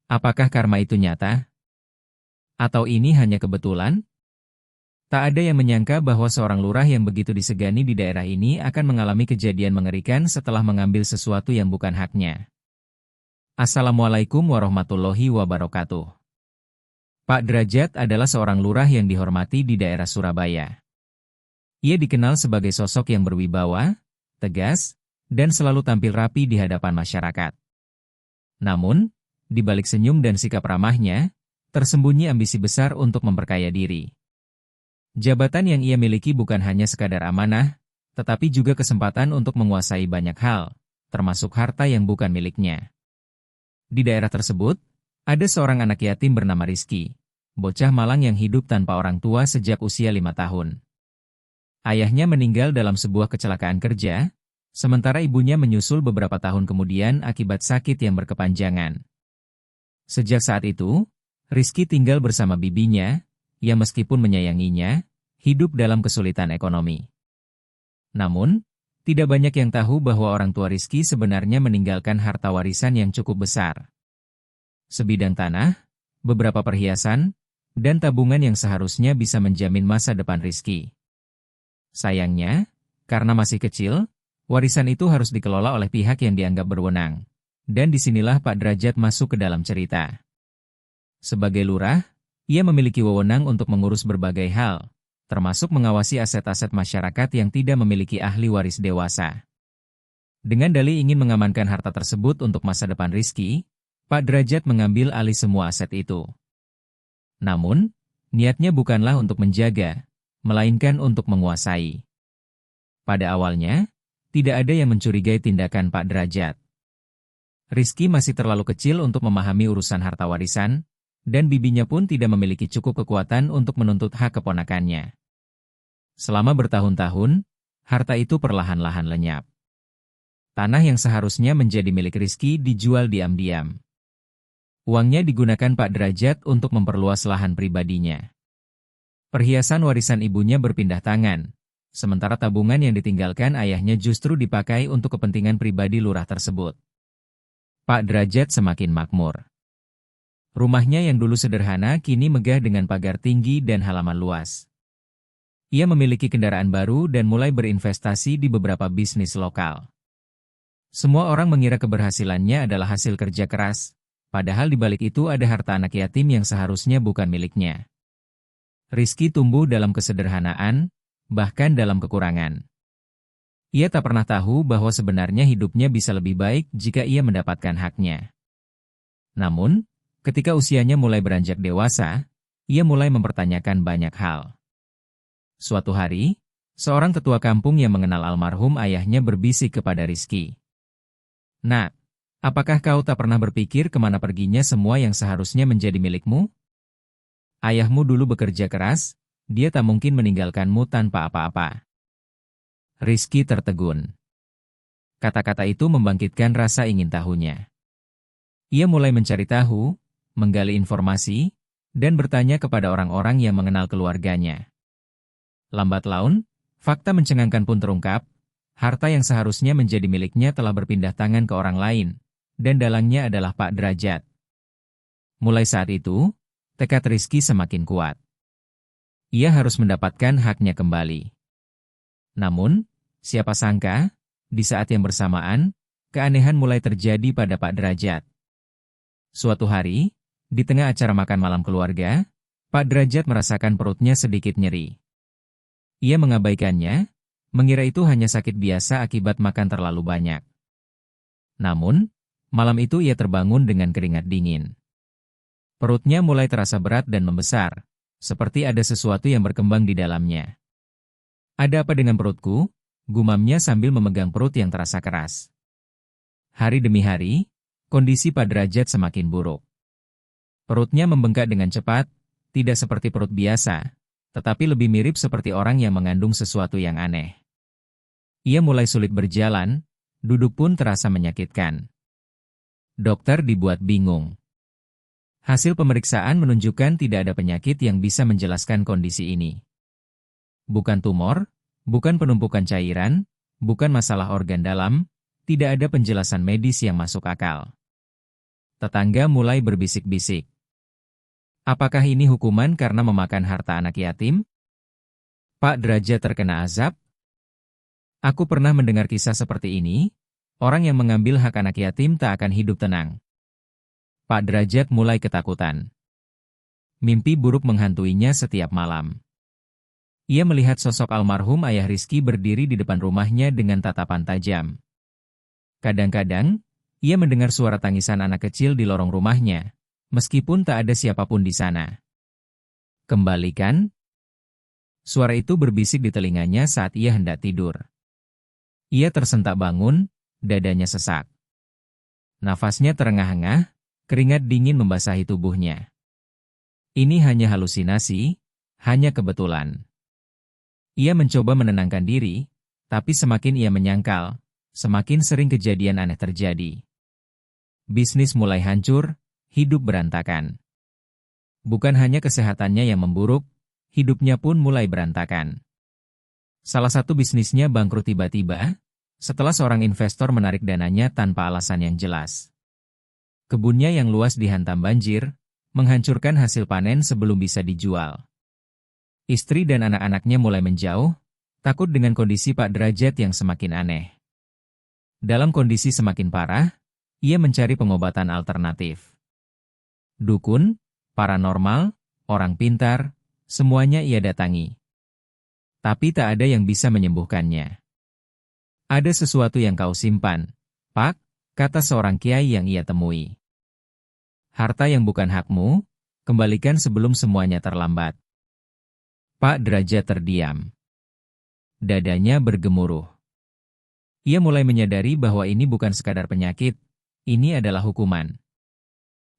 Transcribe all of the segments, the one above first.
Apakah karma itu nyata? Atau ini hanya kebetulan? Tak ada yang menyangka bahwa seorang lurah yang begitu disegani di daerah ini akan mengalami kejadian mengerikan setelah mengambil sesuatu yang bukan haknya. Assalamualaikum warahmatullahi wabarakatuh. Pak Derajat adalah seorang lurah yang dihormati di daerah Surabaya. Ia dikenal sebagai sosok yang berwibawa, tegas, dan selalu tampil rapi di hadapan masyarakat. Namun, di balik senyum dan sikap ramahnya, tersembunyi ambisi besar untuk memperkaya diri. Jabatan yang ia miliki bukan hanya sekadar amanah, tetapi juga kesempatan untuk menguasai banyak hal, termasuk harta yang bukan miliknya. Di daerah tersebut, ada seorang anak yatim bernama Rizky, bocah malang yang hidup tanpa orang tua sejak usia 5 tahun. Ayahnya meninggal dalam sebuah kecelakaan kerja, sementara ibunya menyusul beberapa tahun kemudian akibat sakit yang berkepanjangan. Sejak saat itu, Rizky tinggal bersama bibinya, yang meskipun menyayanginya, hidup dalam kesulitan ekonomi. Namun, tidak banyak yang tahu bahwa orang tua Rizky sebenarnya meninggalkan harta warisan yang cukup besar. Sebidang tanah, beberapa perhiasan, dan tabungan yang seharusnya bisa menjamin masa depan Rizky. Sayangnya, karena masih kecil, warisan itu harus dikelola oleh pihak yang dianggap berwenang. Dan disinilah Pak Derajat masuk ke dalam cerita. Sebagai lurah, ia memiliki wewenang untuk mengurus berbagai hal, termasuk mengawasi aset-aset masyarakat yang tidak memiliki ahli waris dewasa. Dengan dalih ingin mengamankan harta tersebut untuk masa depan Rizky, Pak Derajat mengambil alih semua aset itu. Namun, niatnya bukanlah untuk menjaga, melainkan untuk menguasai. Pada awalnya, tidak ada yang mencurigai tindakan Pak Derajat. Rizky masih terlalu kecil untuk memahami urusan harta warisan, dan bibinya pun tidak memiliki cukup kekuatan untuk menuntut hak keponakannya. Selama bertahun-tahun, harta itu perlahan-lahan lenyap. Tanah yang seharusnya menjadi milik Rizky dijual diam-diam. Uangnya digunakan Pak Derajat untuk memperluas lahan pribadinya. Perhiasan warisan ibunya berpindah tangan, sementara tabungan yang ditinggalkan ayahnya justru dipakai untuk kepentingan pribadi lurah tersebut. Pak Derajat semakin makmur. Rumahnya yang dulu sederhana kini megah dengan pagar tinggi dan halaman luas. Ia memiliki kendaraan baru dan mulai berinvestasi di beberapa bisnis lokal. Semua orang mengira keberhasilannya adalah hasil kerja keras, padahal di balik itu ada harta anak yatim yang seharusnya bukan miliknya. Rizky tumbuh dalam kesederhanaan, bahkan dalam kekurangan. Ia tak pernah tahu bahwa sebenarnya hidupnya bisa lebih baik jika ia mendapatkan haknya. Namun, ketika usianya mulai beranjak dewasa, ia mulai mempertanyakan banyak hal. Suatu hari, seorang tetua kampung yang mengenal almarhum ayahnya berbisik kepada Rizky. "Nak, apakah kau tak pernah berpikir kemana perginya semua yang seharusnya menjadi milikmu? Ayahmu dulu bekerja keras, dia tak mungkin meninggalkanmu tanpa apa-apa." Rizky tertegun. Kata-kata itu membangkitkan rasa ingin tahunya. Ia mulai mencari tahu, menggali informasi, dan bertanya kepada orang-orang yang mengenal keluarganya. Lambat laun, fakta mencengangkan pun terungkap, harta yang seharusnya menjadi miliknya telah berpindah tangan ke orang lain, dan dalangnya adalah Pak Derajat. Mulai saat itu, tekad Rizky semakin kuat. Ia harus mendapatkan haknya kembali. Namun, siapa sangka, di saat yang bersamaan, keanehan mulai terjadi pada Pak Derajat. Suatu hari, di tengah acara makan malam keluarga, Pak Derajat merasakan perutnya sedikit nyeri. Ia mengabaikannya, mengira itu hanya sakit biasa akibat makan terlalu banyak. Namun, malam itu ia terbangun dengan keringat dingin. Perutnya mulai terasa berat dan membesar, seperti ada sesuatu yang berkembang di dalamnya. "Ada apa dengan perutku?" gumamnya sambil memegang perut yang terasa keras. Hari demi hari, kondisi Pak Derajat semakin buruk. Perutnya membengkak dengan cepat, tidak seperti perut biasa, tetapi lebih mirip seperti orang yang mengandung sesuatu yang aneh. Ia mulai sulit berjalan, duduk pun terasa menyakitkan. Dokter dibuat bingung. Hasil pemeriksaan menunjukkan tidak ada penyakit yang bisa menjelaskan kondisi ini. Bukan tumor, bukan penumpukan cairan, bukan masalah organ dalam, tidak ada penjelasan medis yang masuk akal. Tetangga mulai berbisik-bisik. Apakah ini hukuman karena memakan harta anak yatim? Pak Derajat terkena azab? Aku pernah mendengar kisah seperti ini, orang yang mengambil hak anak yatim tak akan hidup tenang. Pak Derajat mulai ketakutan. Mimpi buruk menghantuinya setiap malam. Ia melihat sosok almarhum ayah Rizky berdiri di depan rumahnya dengan tatapan tajam. Kadang-kadang, ia mendengar suara tangisan anak kecil di lorong rumahnya, meskipun tak ada siapapun di sana. Kembalikan. Suara itu berbisik di telinganya saat ia hendak tidur. Ia tersentak bangun, dadanya sesak. Nafasnya terengah-engah, keringat dingin membasahi tubuhnya. Ini hanya halusinasi, hanya kebetulan. Ia mencoba menenangkan diri, tapi semakin ia menyangkal, semakin sering kejadian aneh terjadi. Bisnis mulai hancur, hidup berantakan. Bukan hanya kesehatannya yang memburuk, hidupnya pun mulai berantakan. Salah satu bisnisnya bangkrut tiba-tiba, setelah seorang investor menarik dananya tanpa alasan yang jelas. Kebunnya yang luas dihantam banjir, menghancurkan hasil panen sebelum bisa dijual. Istri dan anak-anaknya mulai menjauh, takut dengan kondisi Pak Derajat yang semakin aneh. Dalam kondisi semakin parah, ia mencari pengobatan alternatif. Dukun, paranormal, orang pintar, semuanya ia datangi. Tapi tak ada yang bisa menyembuhkannya. Ada sesuatu yang kau simpan, Pak, kata seorang kiai yang ia temui. Harta yang bukan hakmu, kembalikan sebelum semuanya terlambat. Pak Derajat terdiam. Dadanya bergemuruh. Ia mulai menyadari bahwa ini bukan sekadar penyakit, ini adalah hukuman.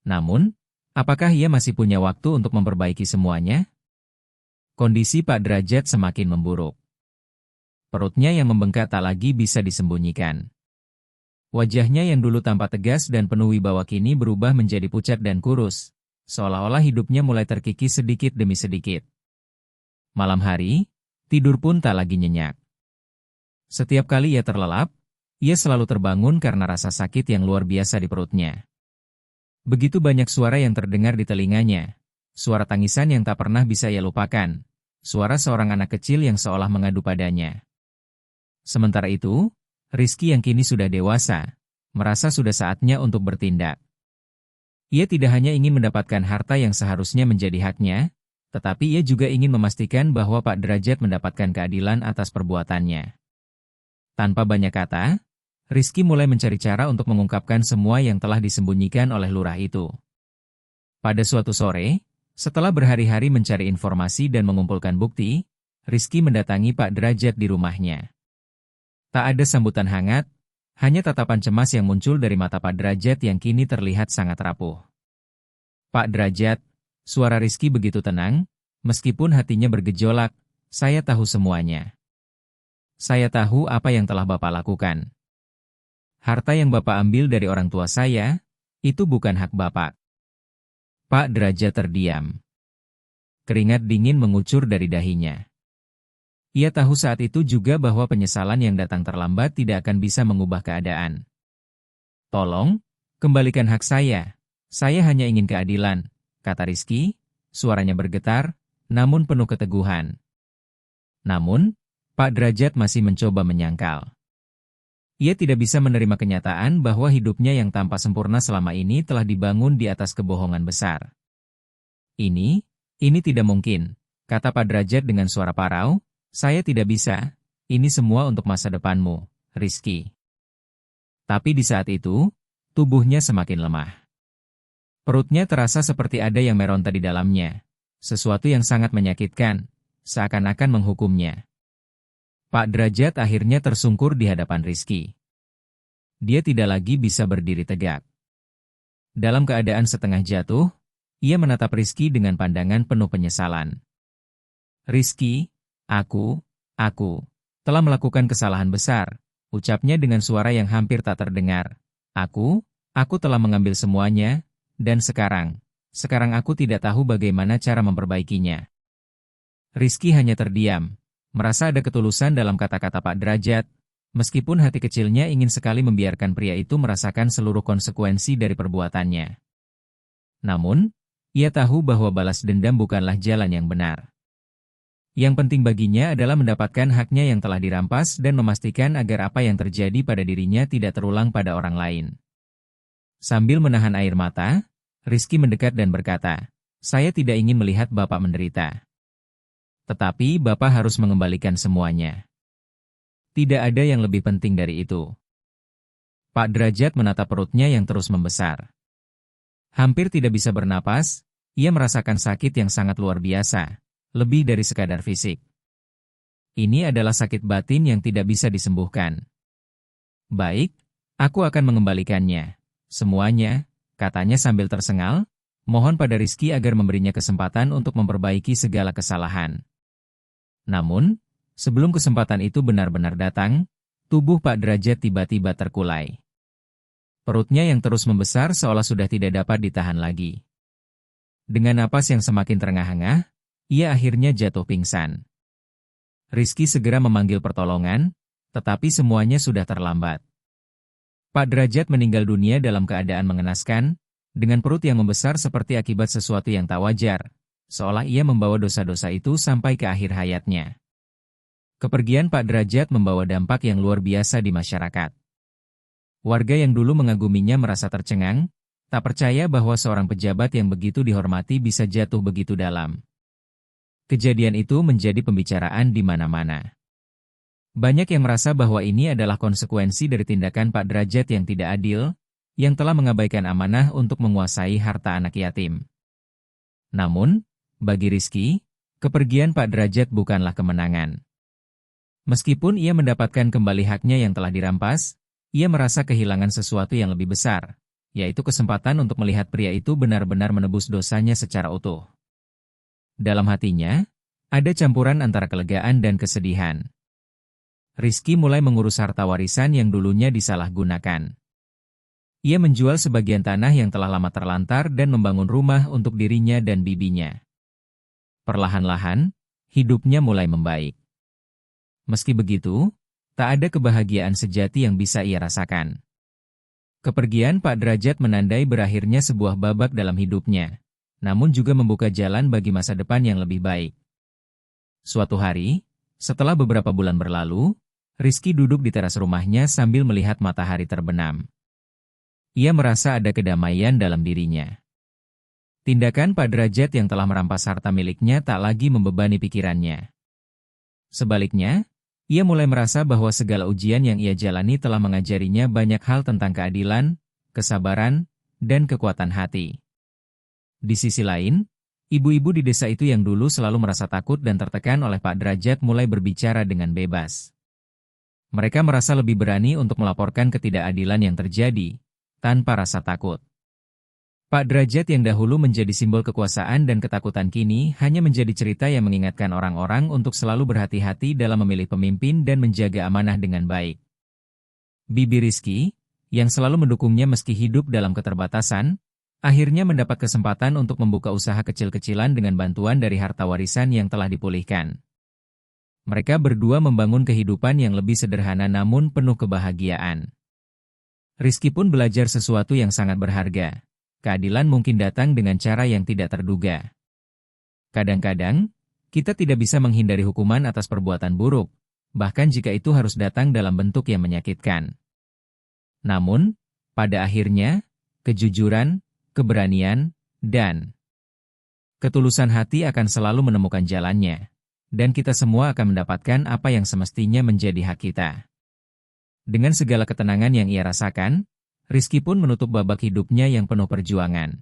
Namun, apakah ia masih punya waktu untuk memperbaiki semuanya? Kondisi Pak Derajat semakin memburuk. Perutnya yang membengkak tak lagi bisa disembunyikan. Wajahnya yang dulu tampak tegas dan penuh wibawa kini berubah menjadi pucat dan kurus, seolah-olah hidupnya mulai terkikis sedikit demi sedikit. Malam hari, tidur pun tak lagi nyenyak. Setiap kali ia terlelap, ia selalu terbangun karena rasa sakit yang luar biasa di perutnya. Begitu banyak suara yang terdengar di telinganya, suara tangisan yang tak pernah bisa ia lupakan, suara seorang anak kecil yang seolah mengadu padanya. Sementara itu, Rizky yang kini sudah dewasa, merasa sudah saatnya untuk bertindak. Ia tidak hanya ingin mendapatkan harta yang seharusnya menjadi haknya, tetapi ia juga ingin memastikan bahwa Pak Derajat mendapatkan keadilan atas perbuatannya. Tanpa banyak kata, Rizky mulai mencari cara untuk mengungkapkan semua yang telah disembunyikan oleh lurah itu. Pada suatu sore, setelah berhari-hari mencari informasi dan mengumpulkan bukti, Rizky mendatangi Pak Derajat di rumahnya. Tak ada sambutan hangat, hanya tatapan cemas yang muncul dari mata Pak Derajat yang kini terlihat sangat rapuh. Pak Derajat, suara Rizky begitu tenang, meskipun hatinya bergejolak, saya tahu semuanya. Saya tahu apa yang telah Bapak lakukan. Harta yang Bapak ambil dari orang tua saya, itu bukan hak Bapak. Pak Derajat terdiam. Keringat dingin mengucur dari dahinya. Ia tahu saat itu juga bahwa penyesalan yang datang terlambat tidak akan bisa mengubah keadaan. Tolong, kembalikan hak saya. Saya hanya ingin keadilan, kata Rizky, suaranya bergetar, namun penuh keteguhan. Namun, Pak Derajat masih mencoba menyangkal. Ia tidak bisa menerima kenyataan bahwa hidupnya yang tanpa sempurna selama ini telah dibangun di atas kebohongan besar. Ini tidak mungkin, kata Pak Derajat dengan suara parau, saya tidak bisa, ini semua untuk masa depanmu, Rizky. Tapi di saat itu, tubuhnya semakin lemah. Perutnya terasa seperti ada yang meronta di dalamnya, sesuatu yang sangat menyakitkan, seakan-akan menghukumnya. Pak Derajat akhirnya tersungkur di hadapan Rizky. Dia tidak lagi bisa berdiri tegak. Dalam keadaan setengah jatuh, ia menatap Rizky dengan pandangan penuh penyesalan. Rizky, aku telah melakukan kesalahan besar, ucapnya dengan suara yang hampir tak terdengar. Aku telah mengambil semuanya, dan sekarang aku tidak tahu bagaimana cara memperbaikinya. Rizky hanya terdiam. Merasa ada ketulusan dalam kata-kata Pak Derajat, Meskipun hati kecilnya ingin sekali membiarkan pria itu merasakan seluruh konsekuensi dari perbuatannya. Namun, ia tahu bahwa balas dendam bukanlah jalan yang benar. Yang penting baginya adalah mendapatkan haknya yang telah dirampas dan memastikan agar apa yang terjadi pada dirinya tidak terulang pada orang lain. Sambil menahan air mata, Rizky mendekat dan berkata, "Saya tidak ingin melihat Bapak menderita. Tetapi Bapak harus mengembalikan semuanya. Tidak ada yang lebih penting dari itu." Pak Derajat menatap perutnya yang terus membesar. Hampir tidak bisa bernapas, ia merasakan sakit yang sangat luar biasa, lebih dari sekadar fisik. Ini adalah sakit batin yang tidak bisa disembuhkan. "Baik, aku akan mengembalikannya. Semuanya," katanya sambil tersengal, mohon pada Rizky agar memberinya kesempatan untuk memperbaiki segala kesalahan. Namun, sebelum kesempatan itu benar-benar datang, tubuh Pak Derajat tiba-tiba terkulai. Perutnya yang terus membesar seolah sudah tidak dapat ditahan lagi. Dengan napas yang semakin terengah-engah, ia akhirnya jatuh pingsan. Rizky segera memanggil pertolongan, tetapi semuanya sudah terlambat. Pak Derajat meninggal dunia dalam keadaan mengenaskan, dengan perut yang membesar seperti akibat sesuatu yang tak wajar, seolah ia membawa dosa-dosa itu sampai ke akhir hayatnya. Kepergian Pak Derajat membawa dampak yang luar biasa di masyarakat. Warga yang dulu mengaguminya merasa tercengang, tak percaya bahwa seorang pejabat yang begitu dihormati bisa jatuh begitu dalam. Kejadian itu menjadi pembicaraan di mana-mana. Banyak yang merasa bahwa ini adalah konsekuensi dari tindakan Pak Derajat yang tidak adil, yang telah mengabaikan amanah untuk menguasai harta anak yatim. Namun, bagi Rizky, kepergian Pak Derajat bukanlah kemenangan. Meskipun ia mendapatkan kembali haknya yang telah dirampas, ia merasa kehilangan sesuatu yang lebih besar, yaitu kesempatan untuk melihat pria itu benar-benar menebus dosanya secara utuh. Dalam hatinya, ada campuran antara kelegaan dan kesedihan. Rizky mulai mengurus harta warisan yang dulunya disalahgunakan. Ia menjual sebagian tanah yang telah lama terlantar dan membangun rumah untuk dirinya dan bibinya. Perlahan-lahan, hidupnya mulai membaik. Meski begitu, tak ada kebahagiaan sejati yang bisa ia rasakan. Kepergian Pak Derajat menandai berakhirnya sebuah babak dalam hidupnya, namun juga membuka jalan bagi masa depan yang lebih baik. Suatu hari, setelah beberapa bulan berlalu, Rizky duduk di teras rumahnya sambil melihat matahari terbenam. Ia merasa ada kedamaian dalam dirinya. Tindakan Pak Derajat yang telah merampas harta miliknya tak lagi membebani pikirannya. Sebaliknya, ia mulai merasa bahwa segala ujian yang ia jalani telah mengajarinya banyak hal tentang keadilan, kesabaran, dan kekuatan hati. Di sisi lain, ibu-ibu di desa itu yang dulu selalu merasa takut dan tertekan oleh Pak Derajat mulai berbicara dengan bebas. Mereka merasa lebih berani untuk melaporkan ketidakadilan yang terjadi, tanpa rasa takut. Pak Derajat yang dahulu menjadi simbol kekuasaan dan ketakutan kini hanya menjadi cerita yang mengingatkan orang-orang untuk selalu berhati-hati dalam memilih pemimpin dan menjaga amanah dengan baik. Bibi Rizky, yang selalu mendukungnya meski hidup dalam keterbatasan, akhirnya mendapat kesempatan untuk membuka usaha kecil-kecilan dengan bantuan dari harta warisan yang telah dipulihkan. Mereka berdua membangun kehidupan yang lebih sederhana namun penuh kebahagiaan. Rizky pun belajar sesuatu yang sangat berharga. Keadilan mungkin datang dengan cara yang tidak terduga. Kadang-kadang, kita tidak bisa menghindari hukuman atas perbuatan buruk, bahkan jika itu harus datang dalam bentuk yang menyakitkan. Namun, pada akhirnya, kejujuran, keberanian, dan ketulusan hati akan selalu menemukan jalannya, dan kita semua akan mendapatkan apa yang semestinya menjadi hak kita. Dengan segala ketenangan yang ia rasakan, Rizky pun menutup babak hidupnya yang penuh perjuangan.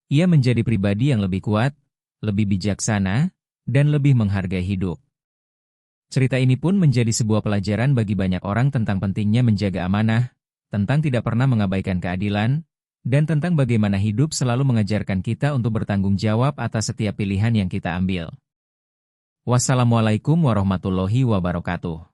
Ia menjadi pribadi yang lebih kuat, lebih bijaksana, dan lebih menghargai hidup. Cerita ini pun menjadi sebuah pelajaran bagi banyak orang tentang pentingnya menjaga amanah, tentang tidak pernah mengabaikan keadilan, dan tentang bagaimana hidup selalu mengajarkan kita untuk bertanggung jawab atas setiap pilihan yang kita ambil. Wassalamualaikum warahmatullahi wabarakatuh.